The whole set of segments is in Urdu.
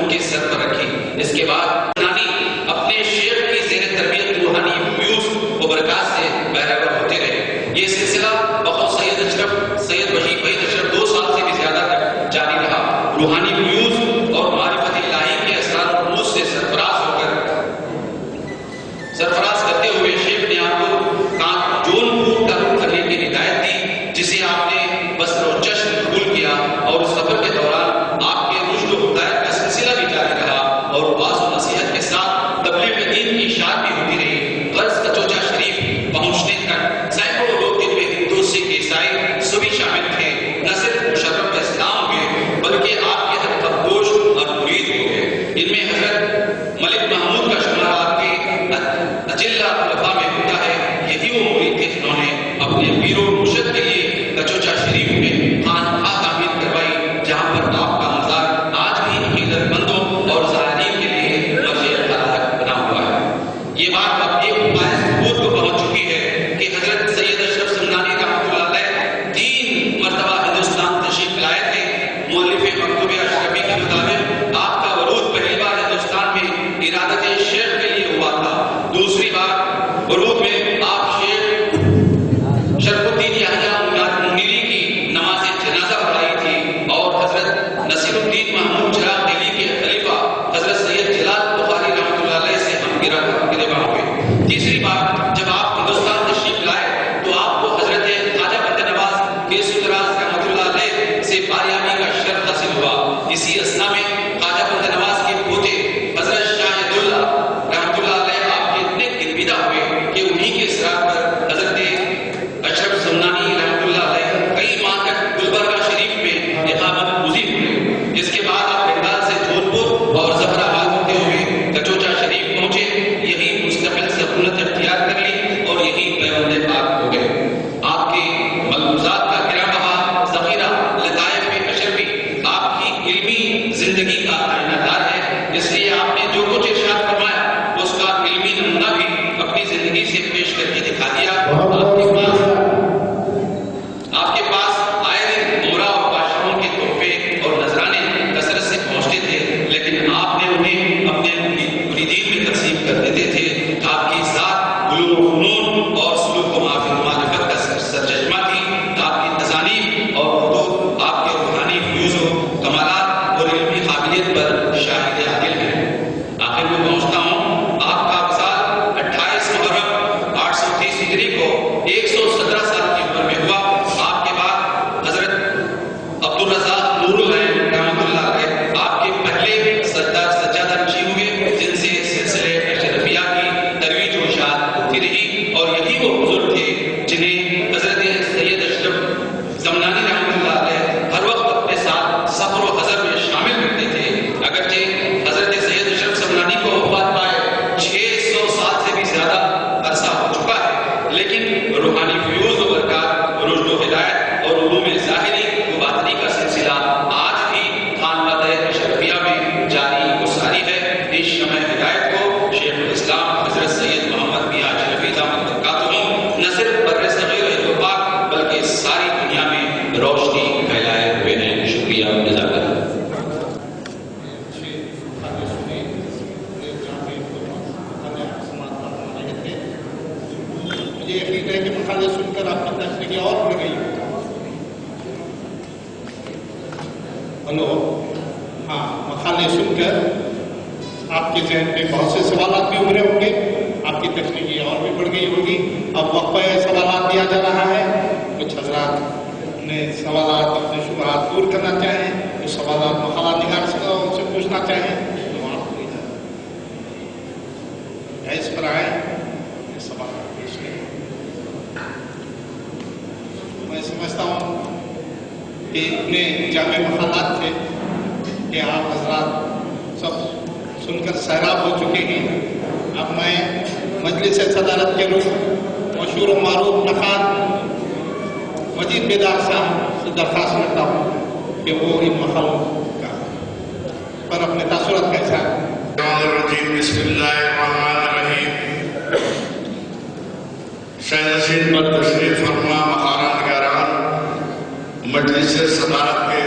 ان کے سر پر رکھی۔ اس کے بعد اپنے شیخ کی زیر تربیت روحانی فیوز و برکات سے بہرہ ہوتے رہے۔ یہ سلسلہ بخود سید وحید اشرف 2 سال سے بھی زیادہ تک جاری رہا۔ روحانی فیوز اور معرفت الہی کے اسرار و رموز سے سرفراز کرتے ہوئے شیخ نے آپ کو جونپور کا رخ کرنے کی ہدایت دی، جسے آپ نے بسر و جشن قبول کیا، اور اس سفر کے دوران آپ کے رشد و ہدایت کا سلسلہ بھی جاری رہا اور واعظ و نصیحت کے ساتھ تبلیغ دین کی اشاعت بھی ہوتی رہی۔ غرض کچوچا شریف پہنچنے تک سینکڑوں لوگ جن میں ہندو سکھ عیسائی سبھی شامل تھے نہ صرف مشرف اسلام ہوئے بلکہ آپ کے حق گوش اور مرید ہو گئے۔ ان میں حضرت ملک محمود کا شمار آپ کے اجلہ خلفاء میں ہوتا ہے۔ یہی وہ مرید تھے جنہوں نے اپنے پیر و مرشد کے لیے کچوچا شریف میں خانقاہ تعمیر کروائی، جہاں پر آپ کا مزار آج بھی عقیدت مندوں اور زائرین کے لیے مرجع خلائق بنا ہوا ہے۔ یہ بات اب ایک باعث ثبوت کو پہنچ چکی ہے کہ حضرت سید اشرف سمنانی رحمۃ اللہ علیہ 3 مرتبہ ہندوستان تشریف لائے تھے۔ مؤلف مکتوب اشرفی کے مطابق آپ کا ورود پہلی بار ہندوستان میں ارادت شیخ کے لیے ہوا تھا۔ دوسری بار ورود میں آپ شیخ شرف الدین یحییٰ منیری کی نماز جنازہ پڑھائی تھی، اور حضرت نصیر الدین محمود چراغ دہلی کے خلیفہ حضرت سید جلال بخاری رحمۃ اللہ علیہ سے ہم گرہ ہوئے۔ تیسری بار جب آپ ہندوستان تشریف لائے تو آپ کو حضرت خواجہ بندہ نواز کے سدراز رحمۃ اللہ علیہ سے باریابی کا شرف حاصل ہوا۔ اسی اثنا میں خواجہ بندہ نواز کے پوتے حضرت شاہد اللہ رحمۃ اللہ علیہ آپ کے اتنے گرویدہ ہوئے کہ انہی کے اصرار پر حضرت اشرف سمنانی رحمۃ اللہ علیہ کئی ماہ تک گلبرگہ شریف میں اقامت گزین ہوئے۔ اس کے بعد آپ بنگال سے جونپور اور ظفرآباد ہوتے ہوئے کچوچا شریف پہنچے، یہی مستقل سکونت اختیار کر لی اور یہی پیوند پاک ہو گئے۔ آپ کے ملحوظات کا گراں بہا ذخیرہ لطائف اشرفی آپ کی علمی زندگی کا آئینہ دار ہے، اس لیے آپ نے جو کچھ ارشاد فرمایا اس کا علمی نمونہ بھی اپنی زندگی سے پیش کر کے دکھا دیا۔ آپ کے پاس آئے دن عمرہ اور بادشاہوں کے تحفے اور نذرانے کثرت سے پہنچتے تھے، لیکن آپ نے انہیں اپنے مریدین میں تقسیم کر دیتے تھے۔ آپ کی ذات علوم و فنون اور سلوک و معرفت کا سرچشمہ تھی۔ آپ کی تصانیف اور خطوط آپ کے روحانی فیوز و کمالات اور علمی قابلیت پر شاہد عاقل ہیں۔ آخر میں پہنچتا ہوں، آپ کا وصال 28 محرم 830 ہجری کو 117 سال کی عمر میں ہوا۔ آپ کے بعد حضرت عبدالرزاق نور العین رحمۃ اللہ علیہ آپ کے پہلے سجادہ نشین ہوئے، جن سے سلسلے اشرفیہ کی ترویج و اشاعت ہوتی رہی، اور یہی وہ بزرگ تھے جنہیں حضرت سید اشرف سمنانی رحمۃ اللہ علیہ ہر وقت اپنے ساتھ سفر و حضر میں شامل کرتے تھے۔ اگرچہ حضرت سید اشرف سمنانی کو وفات پائے 600 سال سے بھی زیادہ عرصہ ہو چکا ہے، لیکن روحانی فیوز و برکات، رشد و ہدایت اور علوم ظاہری و باطنی کا سلسلہ آج بھی خانقاہ اشرفیہ میں جاری و ساری ہے۔ اس شمع ہدایت کو شیخ الاسلام حضرت سید محمد میاں اشرفی دامت برکاتہ نہ صرف بر صغیر ہند پاک بلکہ ساری دنیا میں روشنی پھیلائے ہوئے ہیں۔ شکریہ جزاک اللہ۔ مجھے یقین ہے کہ مخالف سن کر آپ کی تشریح اور بڑھ گئی۔ ہلو، ہاں، مخالف سن کر آپ کے ذہن میں بہت سے سوالات بھی ابھرے ہوں گے، آپ کی تشریح اور بھی بڑھ گئی ہوگی۔ اب وقفہ سوالات دیا جا رہا ہے۔ کچھ حضرات نے سوالات اپنے شبہات دور کرنا چاہیں، کچھ سوالات مخالف نگار سے ان سے پوچھنا چاہیں تو آپ کو اس پر آئے سوالات پیش کریں۔ میں سمجھتا ہوں کہ اتنے جامع مخالات تھے کہ آپ حضرات سب سن کر سیراب ہو چکے ہیں۔ اب میں مجلس صدارت کے رکن مشہور و معروف نخان مجید بیدار صاحب سے درخواست کرتا ہوں کہ وہ ان مخالف کا پر اپنے تاثرات کا اظہار۔ بسم اللہ الرحمن الرحیم۔ شاہ نشین پر تشریف فرما مخاران نگاران، مجلس صدارت کے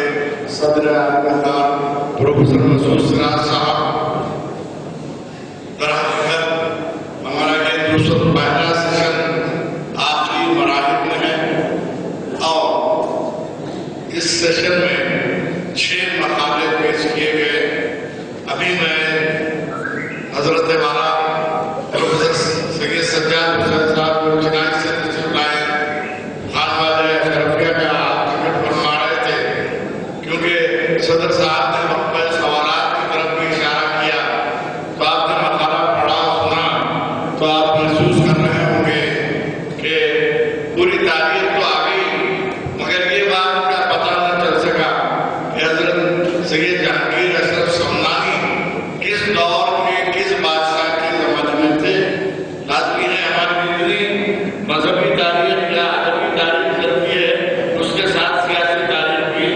صدر اعلیٰ پروفیسر مسعود سراج صاحب بھی میں حضرت والا پروفیسر سید سجاد حسین صاحب جو چنائی سے تشریف لائے خان والے اشرفیہ کا آپ ذکر فرما رہے تھے، کیونکہ صدر صاحب نے وقت میں سوالات کی طرف بھی اشارہ کیا تو آپ نے مقالہ پڑھا سنا تو آپ محسوس کر رہے ہوں گے کہ پوری تاریخ تو آ گئی، مگر یہ بات کا پتہ نہ چل سکا کہ حضرت سید جہانگیر اشرف سمنانی کس دور میں کس بادشاہ کے زمانے میں تھے۔ لازمی ہے ہماری جتنی مذہبی تاریخ یا ادبی تاریخ چلتی ہے اس کے ساتھ سیاسی تاریخ بھی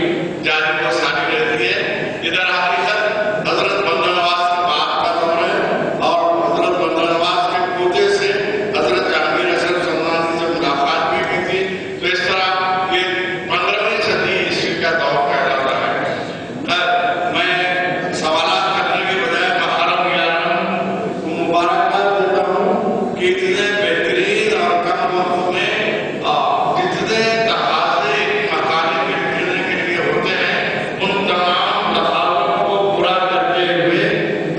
جاری و ساری رہتی ہے۔ ادھر حقیقت حضرت بندہ نواز کی بات کا دور ہے اور حضرت بندہ نواز کے پوتے سے حضرت جہانگیر اشرف سمنانی سے ملاقات بھی ہوئی تھی، تو اس طرح یہ 15ویں صدی عیسوی کا دور کہلاتا ہے۔ میں سوالات کرنے کے بجائے محرم یارم کو مبارکباد دیتا ہوں کہ اتنے بہترین اور کم وقت میں جتنے تقاضے مقالے میں لکھنے کے لیے ہوتے ہیں ان تمام تقاضوں کو پورا کرتے ہوئے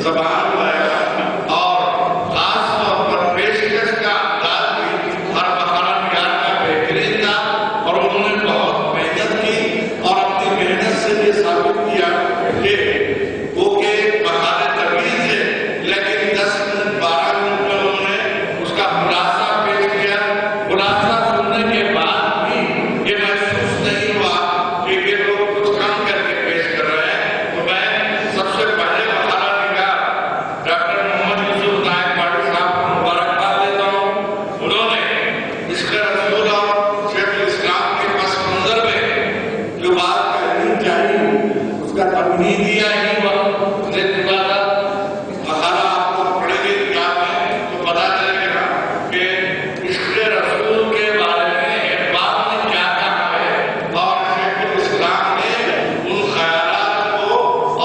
زبان بیان اور خاص طور پر پیشکش کا انداز بھی ہر محرم یار کا بہترین تھا، اور انہوں نے بہت محنت کی اور اپنی محنت سے یہ ثابت کیا کہ وہ کہ مقالے طویل تھے لیکن 10 منٹ 12 منٹ میں انہوں نے اس کا خلاصہ پیش کیا۔ خلاصہ سننے کے بعد بھی یہ محسوس نہیں ہوا کہ یہ لوگ کچھ کم کر کے پیش کر رہے ہیں۔ تو میں سب سے پہلے مقالہ نگار ڈاکٹر محمد یوسف نائک پاٹی صاحب کو مبارکباد دیتا ہوں۔ انہوں نے عشق رسول اور شیخ الاسلام کے پس منظر میں جو بات کہنی چاہیے اس کا تمہیدیہ ہی وقت دے چکا تھا۔ مقالہ آپ کو پڑھیں گے کتاب میں تو پتہ چلے گا کہ عشق رسول کے بارے میں اقبال نے کیا کہا ہے اور شیخ الاسلام نے ان خیالات کو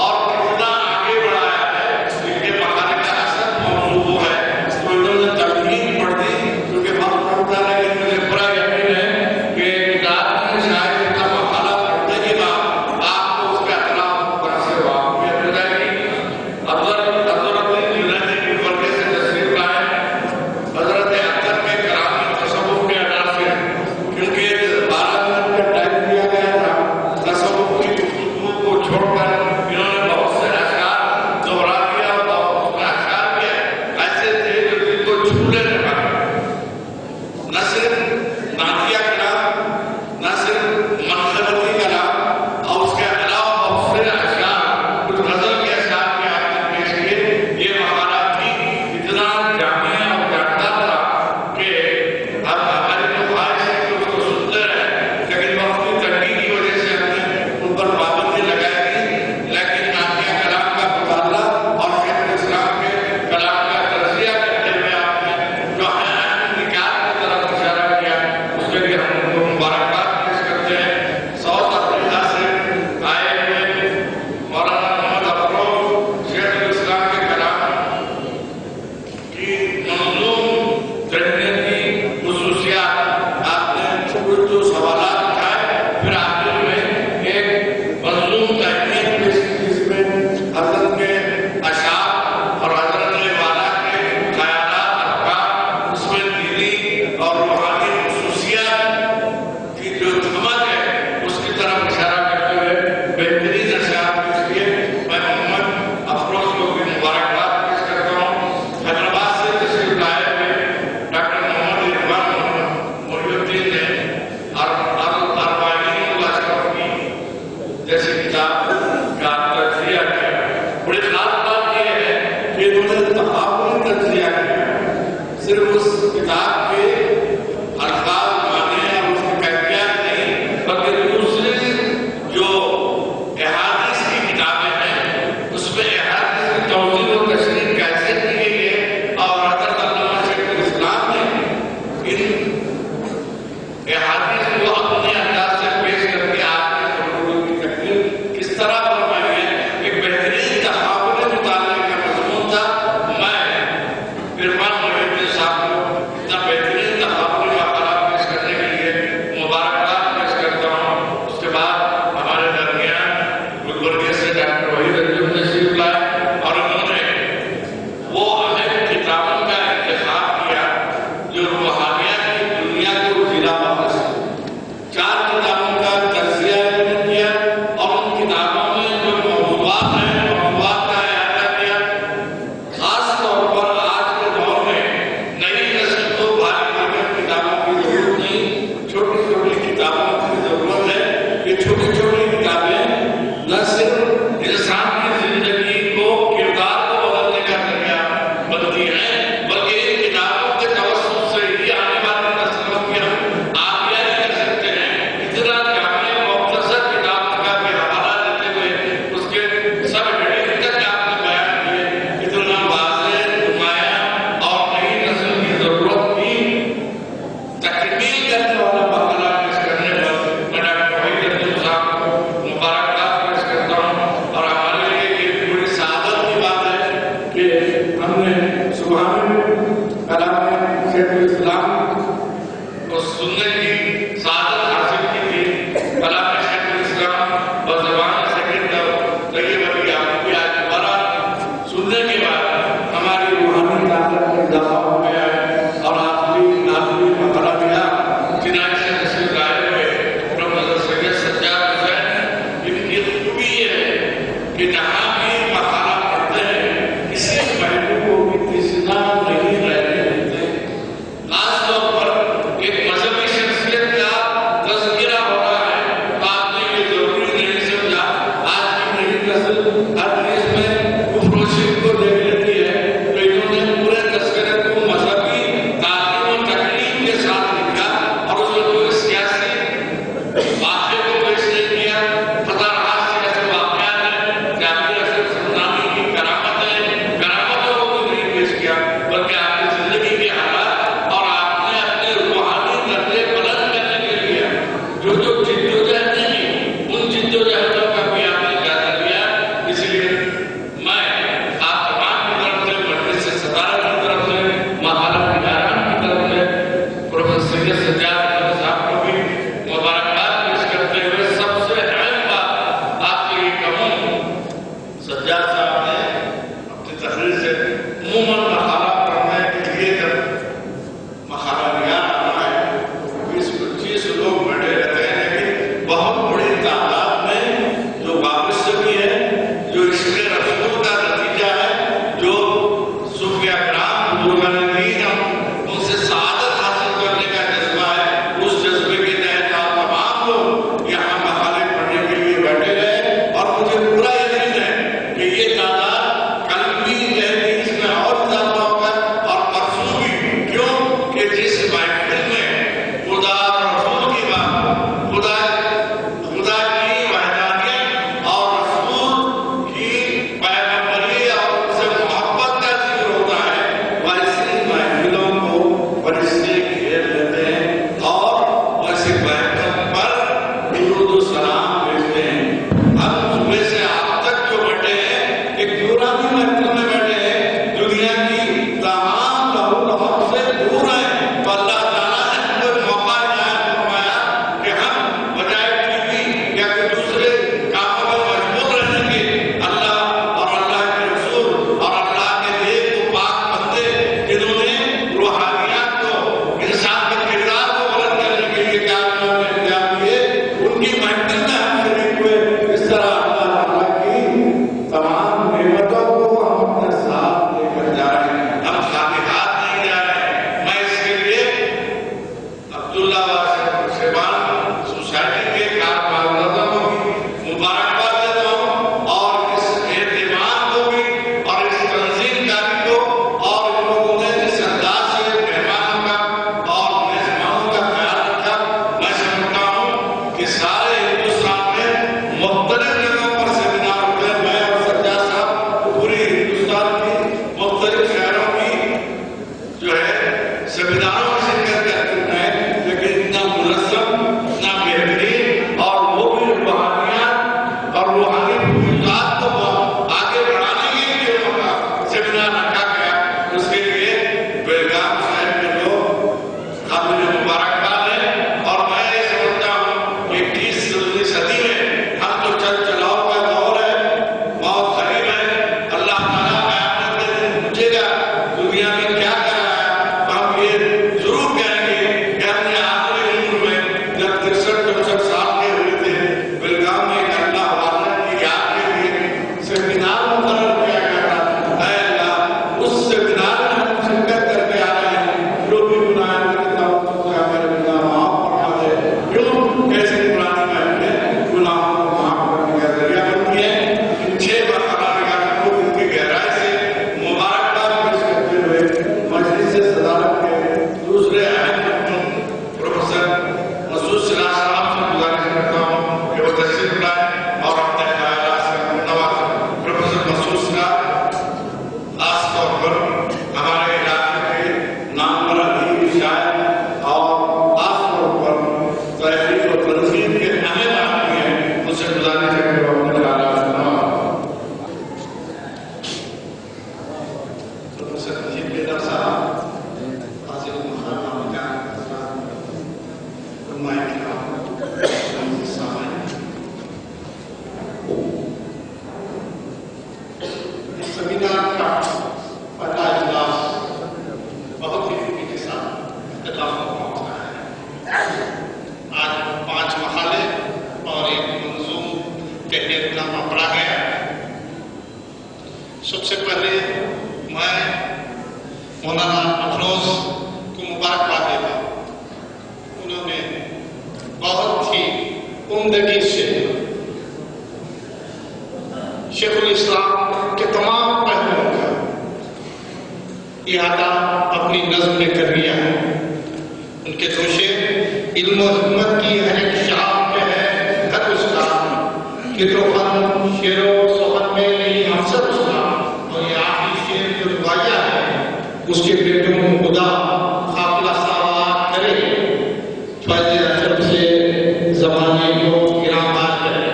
اور کتنا آگے بڑھایا ہے، جن کے مقالے کا اصل موضوع ہے۔ تو انہوں نے تمہید پڑھ دی کیونکہ وقت پڑھتا ہے، لیکن مجھے پورا یقین ہے کہ کتاب میں شاید کا مقالہ پڑھنے کے بعد آپ کو اس کا اطلاع سے واقفیت ہو جائے گی۔ عبدالدین جنیدی کی ورگے سے تشریف لائے حضرت اختر کے کرامی تصوف کے ادا سے، کیونکہ 12 منٹ کا ٹائم دیا گیا تھا، تصوف کی گفتگو کو چھوڑ کر انہوں نے بہت سے اشعار دوہرا دیا اور اس میں اشعار کے ایسے تھے جو دل کو چھو لینے والے، نہ صرف نعتیہ کلام نہ صرف منقبتی کلام اور اس کے علاوہ بہت سے اشعار، کچھ غزل کے اشعار بھی آپ نے پیش کیے۔ یہ مقالہ بھی اتنا جامع اور جاندار تھا کہ ہم ہماری جو خواہش ہے کہ اس کو سنتے رہیں، لیکن وقت کی تنگی کی وجہ سے ہم نے ان پر پابندی لگائی تھی، لیکن نعتیہ کلام کا مطالعہ اور شیخ الاسلام کے کلام کا تجزیہ کرتے ہوئے آپ نے جو اہم نکات کی طرف اشارہ کیا اس کے لیے ہم ان کو مبارکباد پیش کرتے ہیں۔ ساؤتھ افریقہ سے آئے ہوئے مولانا محمد افروز شیخ الاسلام کے کلام کی منظوم تربیتی خصوصیات آپ نے کچھ جو سوالات اٹھائے، پھر آخر میں ایک منظوم تحقیق پیش کی جس میں حضرت کے اشعار اور حضرت والا کے خیالات افکار، اس میں دینی اور روحانی خصوصیات کی جو سمجھ ہے اس کی طرف اشارہ کرتے ہوئے بہترین اشعار پیش کیے۔ میں محمد افروز کو بھی مبارکباد پیش کرتا ہوں۔ حیدرآباد سے تشریف لائے ہوئے ڈاکٹر محمد رضوان محی الدین نے اربعین الاشراف کی جیسی کتاب کا تجزیہ کیا۔ بڑی خاص بات یہ ہے کہ انہوں نے تقابلی تجزیہ کیا، صرف اس کتاب کے الفاظ معنی اور اس کی کیفیت نہیں بلکہ دوسری جو احادیث کی کتابیں ہیں اس میں احادیث کی توضیح و تشریح کیسے کی گئی ہے، اور حضرت علامہ شیخ الاسلام نے ان احادیث کو اپنے انداز سے پیش کر کے آپ کے ضرورت کی تکمیل کس طرح فرمائی ہے، ایک بہترین تقابلی مطالعے کا مضمون تھا۔ میں عرفان محی الدین صاحب کو عموماً مخالہ پڑھنے کے لیے جب مخالہ نیا آتا ہے تو 20-25 لوگ بیٹھے رہتے ہیں، لیکن بہت بڑی تعداد میں جو وابستگی ہے، جو عشق رسول کا نتیجہ ہے، جو صوفیہ کرام بزرگان دین ان سے سعادت حاصل کرنے کا جذبہ ہے، اس جذبے کے تحت تمام لوگ یہاں مخالے پڑھنے کے لیے بیٹھے رہے، اور مجھے پورا یقین ہے کہ یہ تعداد کل بھی رہتی اس میں اور اضافہ ہوگا اور پرسوں بھی، کیوں کہ جس محفل میں خدا رسول کی بات، خدا کی وحدانیت اور رسول کی پیغمبری اور ان سے محبت کا ذکر ہوتا ہے، ویسی محفلوں کو فرشتے گھیر لیتے ہیں اور ویسے محفل پر درود و سلام بھیجتے ہیں۔ ہم صبح سے آپ تک جو بیٹھے ہیں ایک نورانی محفل میں بیٹھے ہیں، دنیا کی تمام لہو لہو سے دور ہیں، تو اللہ تعالیٰ نے ہم کو موقع عنایت فرمایا کہ ہم بجائے ٹی وی یا کوئی دوسرے کاموں میں مشغول رہنے کے اللہ اور اللہ کے رسول اور اللہ کے نیک و پاک بندے جنہوں نے روحانیات کو، انسان کے کردار کو بلند کرنے کے لیے کیا کیے، ان کی محفل میں ہم شریک ہوئے۔ اس طرح اللہ تعالیٰ کی تمام نعمتوں کو ہم اپنے ساتھ لے کر جا رہے ہیں، ہم خالی ہاتھ نہیں جا رہے ہیں۔ میں اس کے لیے عبداللہ شیبان سوسائٹی کے کارکنوں کو بھی مبارکباد دیتا ہوں، اور اس اہتمام کو بھی، اور اس تنظیم کاری کو، اور ان لوگوں نے جس انداز سے مہمانوں کا اور میزبانوں کا خیال رکھا، میں سمجھتا ہوں کہ سارے ہندوستان میں مختلف جگہوں پر سیمینار ہوئے، میں اور سجاد صاحب پوری ہندوستان کی مختلف شہروں کی جو ہے سیمیناروں میں شرکت کر چکے ہیں، لیکن اتنا منظم، اتنا بہترین، اور وہ بھی روحانیات اور روحانی فضولیات کو آگے بڑھانے کے لیے وہاں سیمینار رکھا گیا۔ اس کے لیے بیلگام شہر کے لوگ قابل مبارکباد ہیں، اور میں یہ سمجھتا ہوں کہ 21ویں صدی میں ہم تو چل چلاؤ کا دور ہے، موت قریب ہے، اللہ تعالیٰ قیامت کے دن پوچھے گا دنیا میں کیا کرا ہے، تو ہم یہ ضرور کہیں گے کہ ہم نے آخری عمر میں جب 63-64 سال کے ہوئے تھے، بیلگام میں ایک اللہ والے کی یاد کے لیے سیمینار مقرر کیا گیا تھا۔ اے اللہ، اس سیمینار میں ہم شرکت کر کے آ رہے ہیں، جو بھی گناہ سے ہمارے گناہ معاف فرما دے، کیوں کیسی پرانی محفلیں گناہوں کو معاف کرنے کا ذریعہ بنتی ہیں۔ ان 6 برقرار کو ان کی گہرائی سے مبارکباد پیش کرتے ہوئے مجلس سے صدارت کے دوسرے اہم رکن پروفیسر مسعود سراج صاحب سے گزارش کرتا ہوں کہ وہ تشریف لائیں اور اپنے خیالات سے نوازیں۔ پروفیسر مسعود صاحب خاص طور پر ہمارے علاقے کے نامور ادیب، شاعر اور خاص طور پر تحریر و تنظیم کے اہم آدمی ہیں، ان سے گزارش ہے کہ وہ اپنے خیالات سے نوازیں۔ پروفیسر نجیب بیدر صاحب، حاضر مخاطب علماء کرام، سامعین، اس سیمینار کا پہلا اجلاس بہت ہی خوبی کے ساتھ اختتام کو پہنچا ہے۔ آج 5 مقالے اور ایک منظوم تحریر نامہ پڑھا گیا۔ سب سے پہلے میں مولانا افروز کو مبارکباد دیتا ہوں، انہوں نے بہت ہی عمدگی سے شیخ الاسلام کے تمام پہلوؤں کا احاطہ اپنی نظم میں کر لیا ہے۔ ان کے دو شعر علم و حکمت کی ہر ایک شعب میں ہے ہر استاد، کہ تو فن شعر و سخن میں نہیں ہم سب استاد، اور یہ آخری شعر جو رباعیہ ہے اس کے بیٹوں خدا قافلہ سوار کرے، فیض اجب سے زمانے کو گرامبار کرے،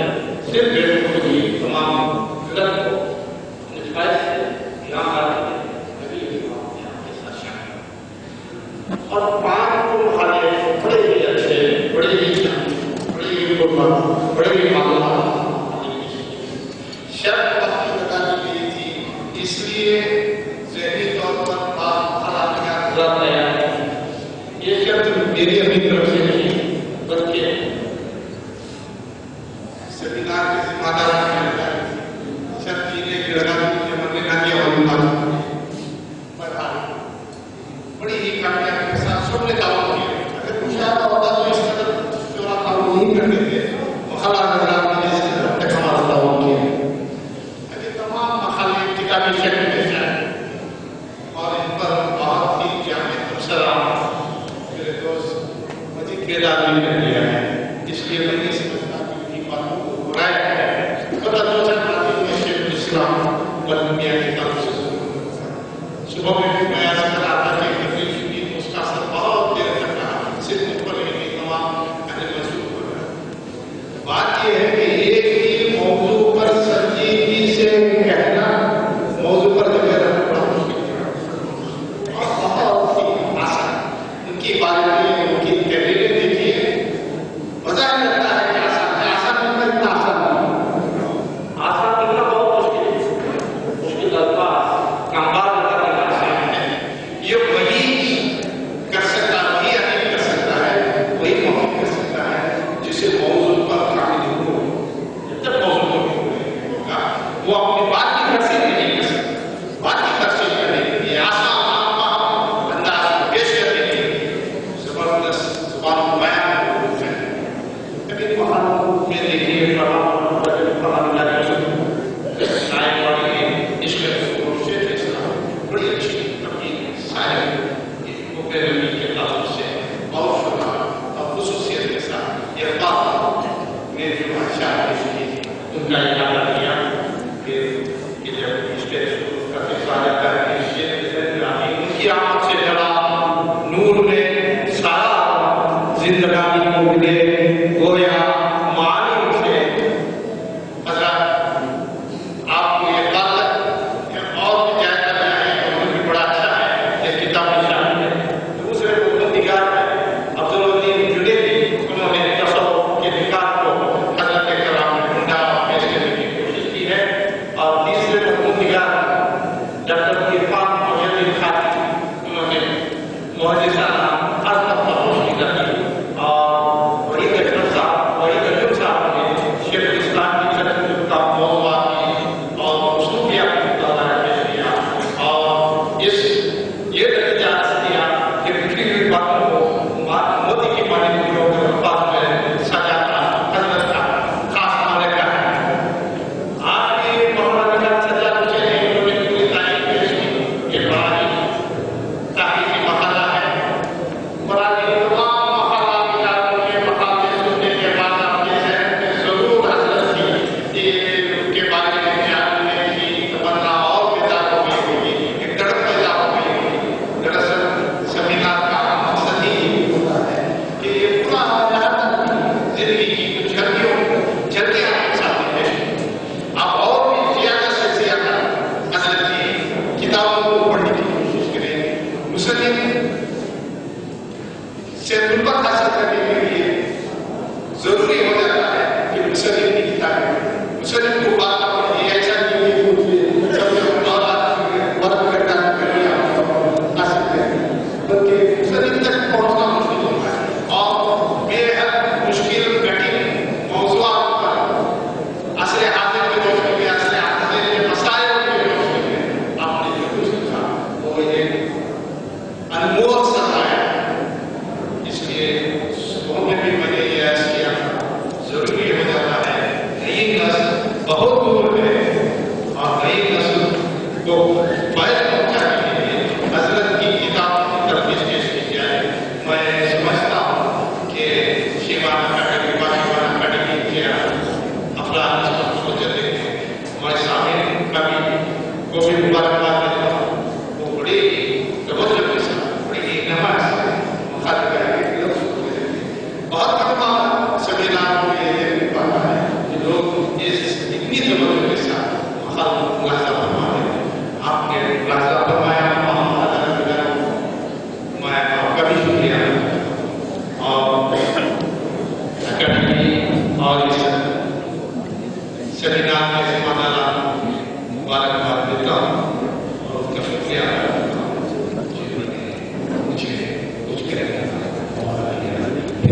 صرف بیٹوں کو ہی تمام لگ کو فیض سے گرامبار کرے۔ اور 5 مقالے بڑے ہی اچھے، بڑے ہی بڑے ہی معلومات، شرط اپنی لگانی گئی تھی، اس لیے ذہنی یہ شرط میری اپنی طرف سے نہیں بلکہ سیمینار کے ذمہ دار شرط یہ ہے کہ لگا کہ ہم نے نہ کیا اور بڑی ہی کامیابی کے ساتھ سب نے تعاون کیا. اگر مشاہدہ ہوتا تو اس قدر چورا تعاون نہیں کرتے تھے. مخالہ حضرات نے جس طرح تک ہمارا تعاون کیا. اگر تمام مخالف کتابی شکل میں جائیں اور ان پر بہت ہی جامع تبصرہ میرے دوست مجید بیدار نے کر دیا ہے. اس لیے میں نہیں سمجھتا کہ ان کی باتوں کو برایا ہے. پتہ دو چند باتیں میں شیخ الاسلام والمیاں کی طرف سے صبح میں بھی میں ایسا کر رہا تھا کہ اس کا اثر بہت دیر تک رہا. صرف مجھ پر نہیں تمام اہل مسجد پر رہا. بات یہ ہے کہ ایک ہی موضوع پر سنجیدگی سے کہنا موضوع پر جگہ رکھنا بڑا مشکل ہے اور بہت ہی آسان. ان کی بارے میں ان کی تحریریں دیکھیے. بظاہر لگتا ہے کہ آسان ہے. آسان نہیں اتنا آسان نہیں. آسان لکھنا بہت مشکل ہے. مشکل الفاظ کمبار لگا آسان ہے.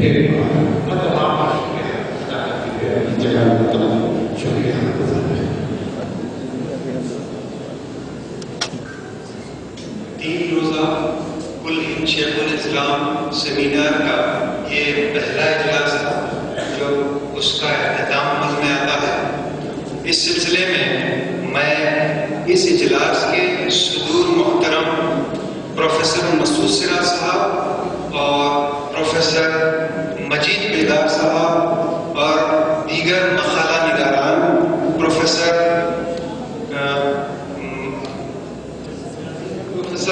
پھر میں تمام کا شکریہ ادا کرتے ہوئے اپنی جگہ پر شکریہ گزار ہے۔ 3 روزہ کل ہند شیخ الاسلام سیمینار کا یہ پہلا اجلاس تھا جو اس کا اختتام عمل میں آتا ہے۔ اس سلسلے میں اس اجلاس کے صدور محترم پروفیسر مسعود سراج صاحب اور پروفیسر مجید بیدار صاحب اور دیگر مقالہ نگاران پروفیسر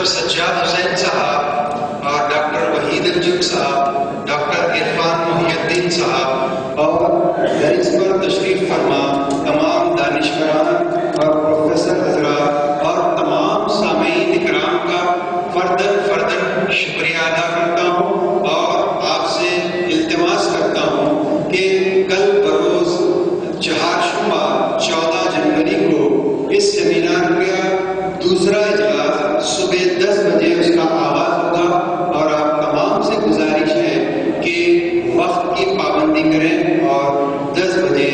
سجاد حسین صاحب اور ڈاکٹر وحید الجم صاحب، ڈاکٹر عرفان محی الدین صاحب اور درس پر تشریف فرما تمام دانشوران اور پروفیسر حضرات اور تمام سامعین اکرام کا فرداً شکریہ ادا کرتا ہوں اور آپ سے التماس کرتا ہوں کہ کل بروز 4 شنبہ 14 جنوری کو اس سیمینار کا دوسرا اجلاس صبح 10 بجے اس کا آغاز ہوگا اور آپ تمام سے گزارش ہے کہ وقت کی پابندی کریں اور 10 بجے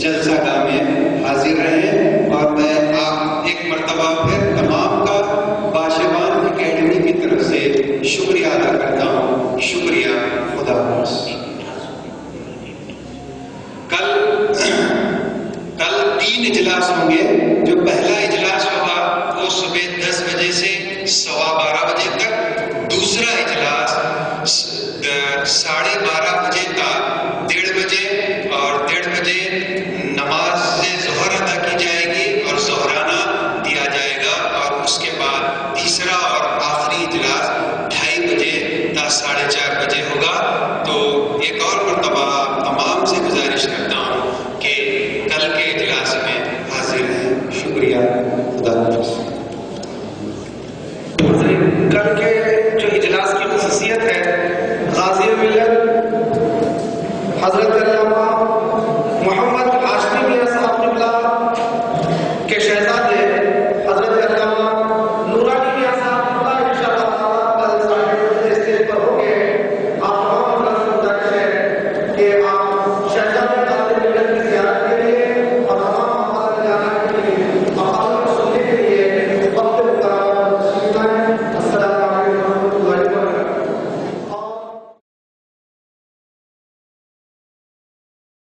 جلسہ گاہ میں حاضر رہیں۔ اور میں آپ ایک مرتبہ پھر تمام کا باشبان اکیڈمی کی طرف سے شکریہ ادا کرتا ہوں۔ شکریہ، خدا حافظ۔ کل 3 اجلاس ہوں گے۔ جو پہلا اجلاس ہوگا وہ صبح 10 بجے سے 12:15 بجے تک، دوسرا اجلاس 12:30 بجے تک 1:30 بجے اور 1:30 بجے نماز سے ظہر ادا کی جائے گی اور ظہرانہ دیا جائے گا، اور اس کے بعد تیسرا اور آخری اجلاس 2:30 بجے تا 4:30 بجے ہوگا۔ تو ایک اور مرتبہ تمام سے گزارش کرتا ہوں کہ کل کے اجلاس میں حاضر ہیں۔ شکریہ، خدا حافظ۔ کل کے جو اجلاس کی خصوصیت ہے، غازی ملت حضرت علامہ